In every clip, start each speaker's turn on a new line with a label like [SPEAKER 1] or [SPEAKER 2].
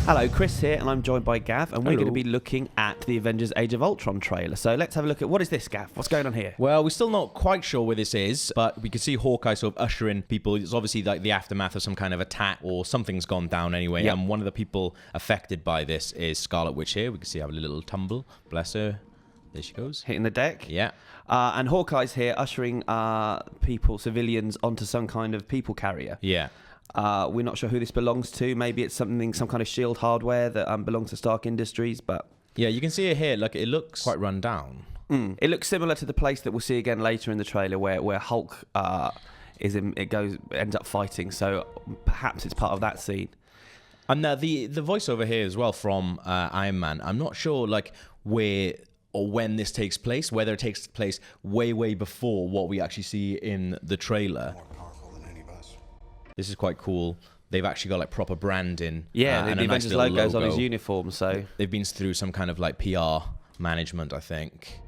[SPEAKER 1] Hello, Chris here, and I'm joined by Gav, and we're
[SPEAKER 2] Hello.
[SPEAKER 1] going to be looking at the Avengers Age of Ultron trailer. So let's have a look at, what is this, Gav? What's going on here?
[SPEAKER 2] Well, we're still not quite sure where this is, but we can see Hawkeye sort of ushering people. It's obviously like the aftermath of some kind of attack, or something's gone down anyway.
[SPEAKER 1] Yep.
[SPEAKER 2] And one of the people affected by this is Scarlet Witch here. We can see her have a little tumble. Bless her. There she goes.
[SPEAKER 1] Hitting the deck.
[SPEAKER 2] Yeah.
[SPEAKER 1] And Hawkeye's here ushering people, civilians, onto some kind of people carrier.
[SPEAKER 2] Yeah.
[SPEAKER 1] We're not sure who this belongs to. Maybe it's some kind of shield hardware that belongs to Stark Industries, but...
[SPEAKER 2] Yeah, you can see it here. Like, it looks quite run down.
[SPEAKER 1] It looks similar to the place that we'll see again later in the trailer where Hulk ends up fighting, so perhaps it's part of that scene.
[SPEAKER 2] And the voiceover here as well from Iron Man, I'm not sure like where or when this takes place, whether it takes place way before what we actually see in the trailer.
[SPEAKER 3] More powerful than any of us.
[SPEAKER 2] This is quite cool. They've actually got like proper branding.
[SPEAKER 1] Yeah,
[SPEAKER 2] and
[SPEAKER 1] the
[SPEAKER 2] a nice
[SPEAKER 1] Avengers
[SPEAKER 2] little
[SPEAKER 1] logo's on
[SPEAKER 2] logo.
[SPEAKER 1] his uniform, so...
[SPEAKER 2] They've been through some kind of like PR management, I think.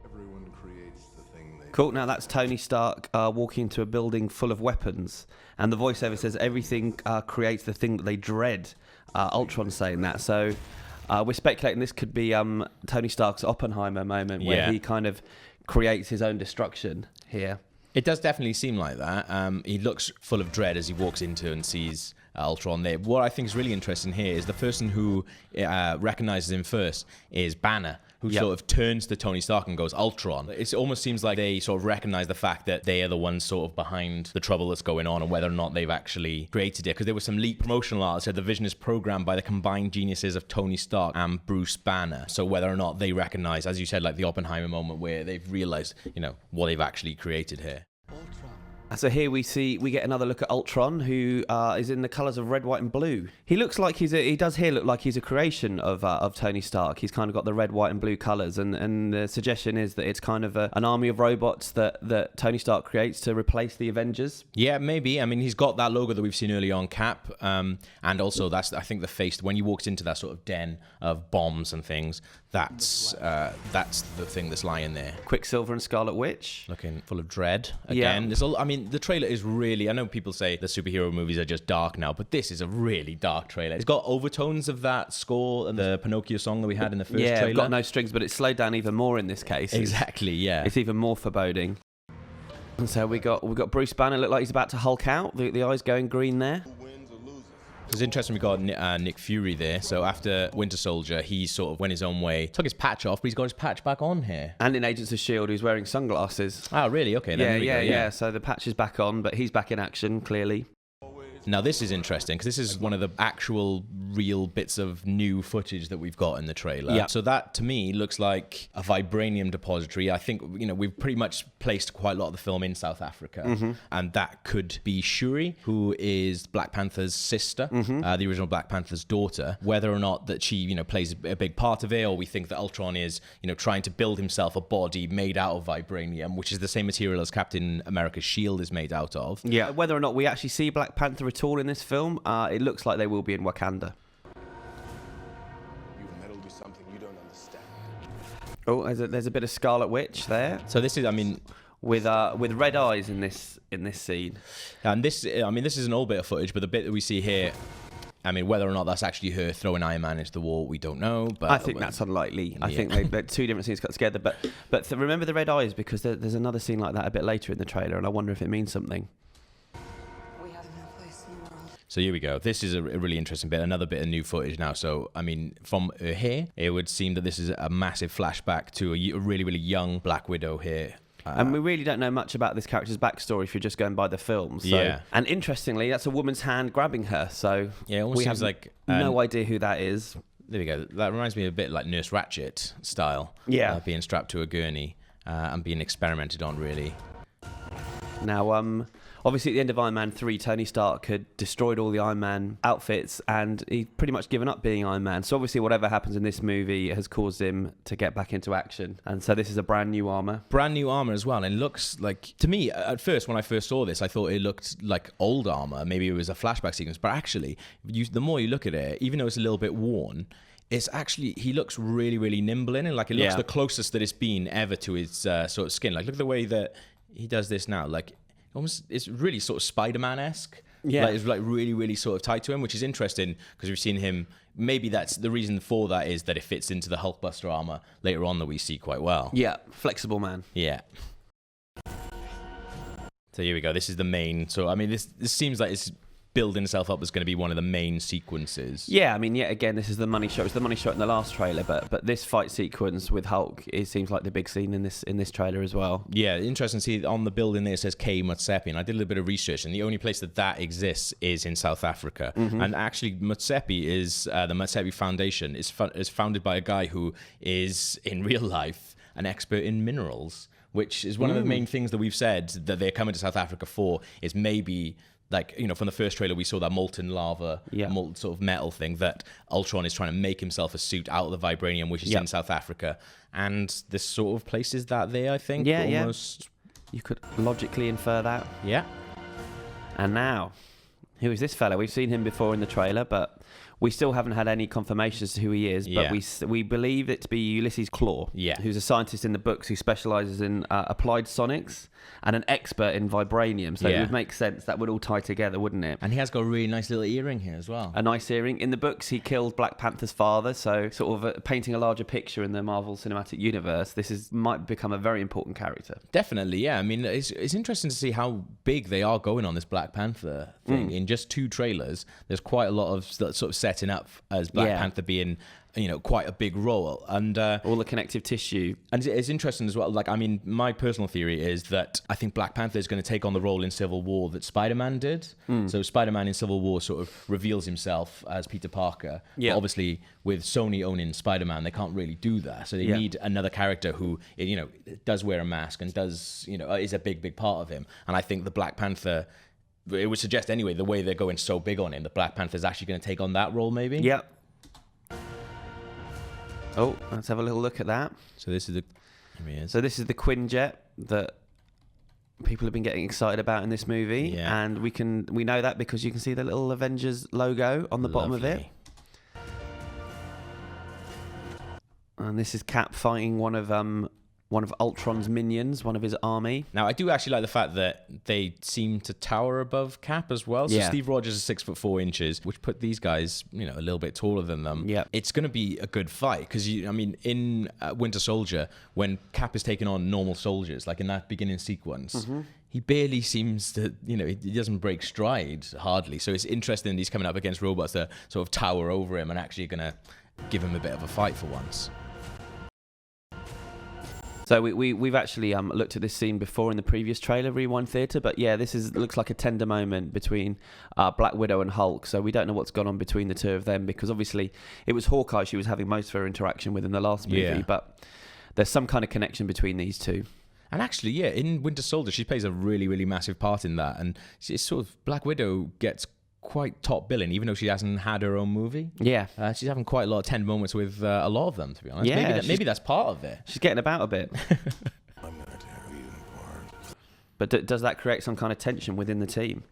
[SPEAKER 3] Everyone creates the thing they
[SPEAKER 1] Cool. Now that's Tony Stark walking into a building full of weapons, and the voiceover says everything creates the thing that they dread. Ultron saying that, so we're speculating this could be Tony Stark's Oppenheimer moment, where
[SPEAKER 2] Yeah.
[SPEAKER 1] he kind of creates his own destruction here.
[SPEAKER 2] It does definitely seem like that. He looks full of dread as he walks into and sees Ultron there. What I think is really interesting here is the person who recognizes him first is Banner, who
[SPEAKER 1] Yep.
[SPEAKER 2] sort of turns to Tony Stark and goes, Ultron. It almost seems like they sort of recognize the fact that they are the ones sort of behind the trouble that's going on, and whether or not they've actually created it. Because there was some leaked promotional art that said the vision is programmed by the combined geniuses of Tony Stark and Bruce Banner. So whether or not they recognize, as you said, like the Oppenheimer moment where they've realized, what they've actually created here.
[SPEAKER 1] So here we get another look at Ultron, who is in the colours of red, white, and blue. He looks like he does here look like he's a creation of Tony Stark. He's kind of got the red, white, and blue colours, and the suggestion is that it's kind of an army of robots that Tony Stark creates to replace the Avengers.
[SPEAKER 2] Yeah, maybe. I mean, he's got that logo that we've seen early on, Cap, and also that's, I think, the face when he walks into that sort of den of bombs and things. That's the thing that's lying there,
[SPEAKER 1] Quicksilver and Scarlet Witch.
[SPEAKER 2] looking full of dread
[SPEAKER 1] Yeah.
[SPEAKER 2] again. The trailer is really. I know people say the superhero movies are just dark now, but this is a really dark trailer. It's got overtones of that score and the Pinocchio song that we had in the first
[SPEAKER 1] Yeah,
[SPEAKER 2] trailer.
[SPEAKER 1] got no strings, but it's slowed down even more in this case.
[SPEAKER 2] Exactly. Yeah.
[SPEAKER 1] It's even more foreboding. And so we got Bruce Banner, look like he's about to Hulk out. The eyes going green there.
[SPEAKER 3] who wins or loses.
[SPEAKER 2] It's interesting we got Nick Fury there. So after Winter Soldier, he sort of went his own way, took his patch off, but he's got his patch back on here.
[SPEAKER 1] And in Agents of S.H.I.E.L.D., who's wearing sunglasses.
[SPEAKER 2] Oh, really? Okay. Then there we go,
[SPEAKER 1] Yeah. So the patch is back on, but he's back in action, clearly.
[SPEAKER 2] Now this is interesting because this is one of the actual real bits of new footage that we've got in the trailer.
[SPEAKER 1] Yeah.
[SPEAKER 2] So that to me looks like a vibranium depository. I think we've pretty much placed quite a lot of the film in South Africa, and that could be Shuri, who is Black Panther's sister, the original Black Panther's daughter. Whether or not that she plays a big part of it, or we think that Ultron is trying to build himself a body made out of vibranium, which is the same material as Captain America's shield is made out of.
[SPEAKER 1] Yeah. Whether or not we actually see Black Panther at all in this film, it looks like they will be in Wakanda.
[SPEAKER 3] You meddle with something you don't understand.
[SPEAKER 1] Oh, there's a bit of Scarlet Witch there
[SPEAKER 2] So this is,
[SPEAKER 1] with red eyes in this scene.
[SPEAKER 2] and this is an old bit of footage, but the bit that we see here, whether or not that's actually her throwing Iron Man into the wall, we don't know. But
[SPEAKER 1] I think that's unlikely. I think they're two different scenes cut together. But remember the red eyes, because there's another scene like that a bit later in the trailer, and I wonder if it means something.
[SPEAKER 4] We have no place in the world.
[SPEAKER 2] So here we go. This is a really interesting bit, another bit of new footage now. So, from her here, it would seem that this is a massive flashback to a really, really young Black Widow here.
[SPEAKER 1] And we really don't know much about this character's backstory if you're just going by the film. So.
[SPEAKER 2] Yeah.
[SPEAKER 1] And interestingly, that's a woman's hand grabbing her. So
[SPEAKER 2] Yeah, it almost
[SPEAKER 1] we
[SPEAKER 2] seems
[SPEAKER 1] have
[SPEAKER 2] like,
[SPEAKER 1] no idea who that is.
[SPEAKER 2] There we go. That reminds me a bit like Nurse Ratched style.
[SPEAKER 1] Yeah.
[SPEAKER 2] Being strapped to a gurney and being experimented on, really.
[SPEAKER 1] Now, obviously at the end of Iron Man 3, Tony Stark had destroyed all the Iron Man outfits, and he'd pretty much given up being Iron Man. So obviously whatever happens in this movie has caused him to get back into action. And so this is a brand new armor.
[SPEAKER 2] Brand new armor as well. And it looks like, to me, at first, when I first saw this, I thought it looked like old armor. Maybe it was a flashback sequence. But actually, the more you look at it, even though it's a little bit worn, it's actually, he looks really, really nimble in it. Like, it looks the closest that it's been ever to his sort of skin. Like, look at the way that he does this now. Like, almost, it's really sort of Spider-Man-esque.
[SPEAKER 1] Yeah.
[SPEAKER 2] Like, it's like really, really sort of tied to him, which is interesting because we've seen him. Maybe that's the reason for that is that it fits into the Hulkbuster armor later on that we see quite well.
[SPEAKER 1] Yeah, flexible man.
[SPEAKER 2] Yeah. So here we go. This is the main. So I mean, this seems like it's building itself up as going to be one of the main sequences.
[SPEAKER 1] Yeah, I mean, yet again, this is the money shot. It was the money shot in the last trailer, but this fight sequence with Hulk, it seems like the big scene in this trailer as well.
[SPEAKER 2] Yeah, interesting to see on the building there it says K Mutsepi, and I did a little bit of research, and the only place that exists is in South Africa. And actually, Mutsepi is the Mutsepi Foundation is founded by a guy who is in real life an expert in minerals, which is one of the main things that we've said that they're coming to South Africa for. Is maybe, like, you know, from the first trailer, we saw that molten lava, molten sort of metal thing that Ultron is trying to make himself a suit out of the vibranium, which is in South Africa. And this sort of places that there, I think.
[SPEAKER 1] Yeah,
[SPEAKER 2] almost.
[SPEAKER 1] You could logically infer that.
[SPEAKER 2] Yeah.
[SPEAKER 1] And now, who is this fella? We've seen him before in the trailer, but we still haven't had any confirmation as to who he is. But we believe it to be Ulysses Claw, who's a scientist in the books who specialises in applied sonics and an expert in vibranium. So it would make sense. That would all tie together, wouldn't it?
[SPEAKER 2] And he has got a really nice little earring here as well.
[SPEAKER 1] A nice earring. In the books, he killed Black Panther's father. So sort of painting a larger picture in the Marvel Cinematic Universe, might become a very important character.
[SPEAKER 2] Definitely, yeah. I mean, it's interesting to see how big they are going on this Black Panther thing. In just 2 trailers, there's quite a lot of sort of setting up as Black Panther being, you know, quite a big role, and
[SPEAKER 1] all the connective tissue.
[SPEAKER 2] And it's interesting as well. Like, I mean, my personal theory is that I think Black Panther is going to take on the role in Civil War that Spider-Man did. So Spider-Man in Civil War sort of reveals himself as Peter Parker. But obviously, with Sony owning Spider-Man, they can't really do that. So they need another character who, you know, does wear a mask and does, you know, is a big part of him. And I think the Black Panther, it would suggest anyway, the way they're going so big on him, the Black Panther is actually going to take on that role, maybe.
[SPEAKER 1] Yep. Oh, let's have a little look at that.
[SPEAKER 2] So this is the. Here he is.
[SPEAKER 1] So this is the Quinjet that people have been getting excited about in this movie, and we know that because you can see the little Avengers logo on the bottom of it. And this is Cap fighting one of Ultron's minions, one of his army.
[SPEAKER 2] Now, I do actually like the fact that they seem to tower above Cap as well. So Steve Rogers is 6'4", which put these guys, you know, a little bit taller than them.
[SPEAKER 1] Yeah,
[SPEAKER 2] it's going to be a good fight because I mean, in Winter Soldier, when Cap is taking on normal soldiers, like in that beginning sequence. He barely seems to, you know, he doesn't break stride hardly. So it's interesting that he's coming up against robots that sort of tower over him and actually going to give him a bit of a fight for once.
[SPEAKER 1] So we've actually looked at this scene before in the previous trailer, Rewind Theater, but yeah, looks like a tender moment between Black Widow and Hulk. So we don't know what's gone on between the two of them because obviously it was Hawkeye she was having most of her interaction with in the last movie, but there's some kind of connection between these two.
[SPEAKER 2] And actually, yeah, in Winter Soldier, she plays a really, really massive part in that, and it's sort of Black Widow gets quite top billing, even though she hasn't had her own movie. Yeah. She's having quite a lot of tender moments with a lot of them, to be honest. Yeah, maybe that's part of it.
[SPEAKER 1] She's getting about a bit.
[SPEAKER 3] I'm gonna tear you apart.
[SPEAKER 1] But does that create some kind of tension within the team?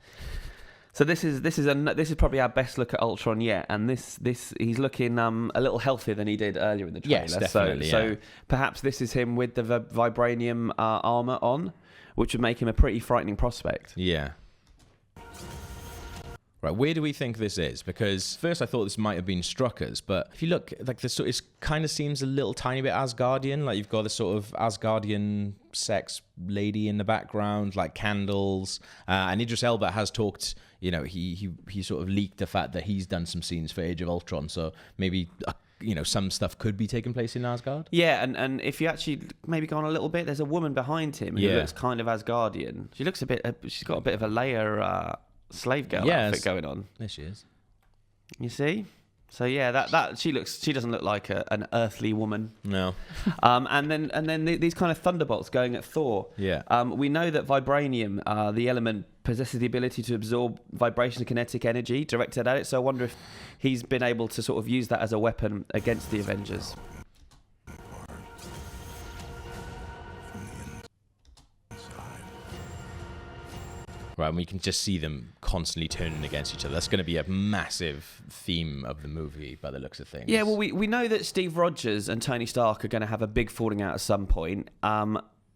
[SPEAKER 1] So this is probably our best look at Ultron yet, and this he's looking a little healthier than he did earlier in the trailer.
[SPEAKER 2] Yes, definitely.
[SPEAKER 1] So perhaps this is him with the vibranium armor on, which would make him a pretty frightening prospect.
[SPEAKER 2] Yeah. Right, where do we think this is? Because first I thought this might have been Struckers, but if you look, like this, it kind of seems a little tiny bit Asgardian. Like you've got this sort of Asgardian sex lady in the background, like candles. And Idris Elba has talked. You know, he sort of leaked the fact that he's done some scenes for Age of Ultron, so maybe you know, some stuff could be taking place in Asgard.
[SPEAKER 1] Yeah, and if you actually maybe go on a little bit, there's a woman behind him who looks kind of Asgardian. She looks she's got a bit of a Leia slave girl outfit going on.
[SPEAKER 2] There she is.
[SPEAKER 1] You see? So yeah, that she doesn't look like an earthly woman.
[SPEAKER 2] No.
[SPEAKER 1] And then these kind of thunderbolts going at Thor.
[SPEAKER 2] Yeah.
[SPEAKER 1] We know that vibranium, the element, possesses the ability to absorb vibration and kinetic energy directed at it. So I wonder if he's been able to sort of use that as a weapon against the Avengers.
[SPEAKER 2] Right, and we can just see them constantly turning against each other. That's going to be a massive theme of the movie by the looks of things.
[SPEAKER 1] Yeah, well, we know that Steve Rogers and Tony Stark are going to have a big falling out at some point.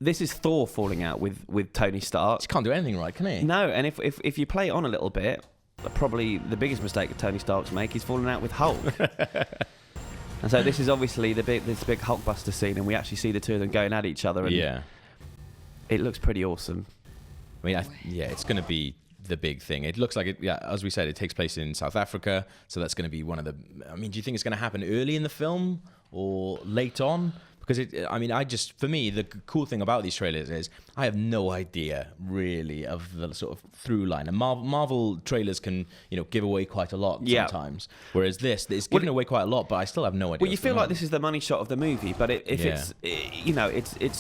[SPEAKER 1] this is Thor falling out with Tony Stark.
[SPEAKER 2] He can't do anything right, can he?
[SPEAKER 1] No, and if you play it on a little bit, probably the biggest mistake that Tony Stark's make is falling out with Hulk. And so this is obviously this big Hulkbuster scene, and we actually see the two of them going at each other. And
[SPEAKER 2] Yeah.
[SPEAKER 1] it looks pretty awesome.
[SPEAKER 2] I mean, it's going to be the big thing. It looks like it. Yeah, as we said, it takes place in South Africa, so that's going to be one of the. I mean, do you think it's going to happen early in the film or late on? Because for me, the cool thing about these trailers is I have no idea really of the sort of through line. And Marvel trailers can, give away quite a lot sometimes. Whereas this is giving away quite a lot, but I still have no idea.
[SPEAKER 1] Well, you feel like this is the money shot of the movie, but it's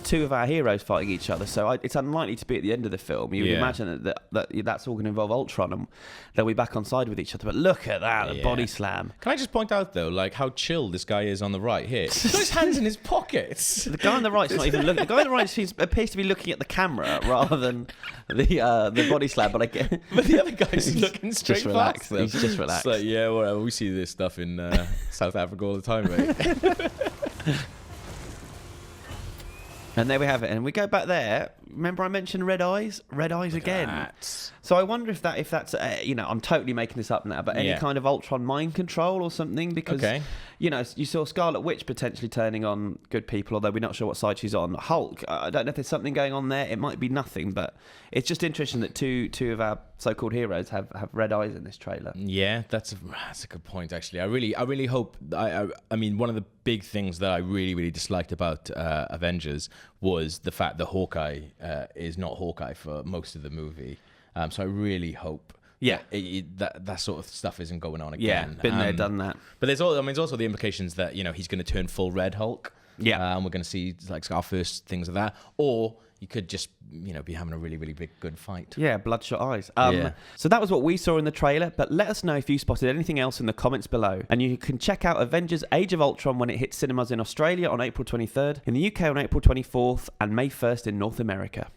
[SPEAKER 1] two of our heroes fighting each other, so it's unlikely to be at the end of the film. You would imagine that's all going to involve Ultron, and they'll be back on side with each other. But look at that, the body slam.
[SPEAKER 2] Can I just point out though, like how chill this guy is on the right here? He's got his hands in his pockets.
[SPEAKER 1] The guy on the right's not even looking. The guy on the right appears to be looking at the camera rather than the body slam. But
[SPEAKER 2] the other guy's looking straight
[SPEAKER 1] just relaxed.
[SPEAKER 2] past them.
[SPEAKER 1] He's just relaxed.
[SPEAKER 2] It's like, yeah, whatever. We see this stuff in South Africa all the time, mate.
[SPEAKER 1] And there we have it. And we go back there. Remember I mentioned red eyes? Red eyes again. So I wonder if that's I'm totally making this up now, but any kind of Ultron mind control or something, because you saw Scarlet Witch potentially turning on good people, although we're not sure what side she's on. Hulk, I don't know if there's something going on there. It might be nothing, but it's just interesting that two of our so-called heroes have red eyes in this trailer.
[SPEAKER 2] Yeah, that's a good point actually. I really hope. I mean, one of the big things that I really disliked about Avengers was the fact that Hawkeye is not Hawkeye for most of the movie. So I really hope that sort of stuff isn't going on again.
[SPEAKER 1] Yeah, been there, done that.
[SPEAKER 2] But there's also the implications that he's going to turn full red Hulk.
[SPEAKER 1] Yeah,
[SPEAKER 2] and we're going to see like our first things of that, or you could just be having a really big good fight.
[SPEAKER 1] Yeah, bloodshot eyes. So that was what we saw in the trailer, but let us know if you spotted anything else in the comments below. And you can check out Avengers Age of Ultron when it hits cinemas in Australia on April 23rd, in the UK on April 24th, and May 1st in North America.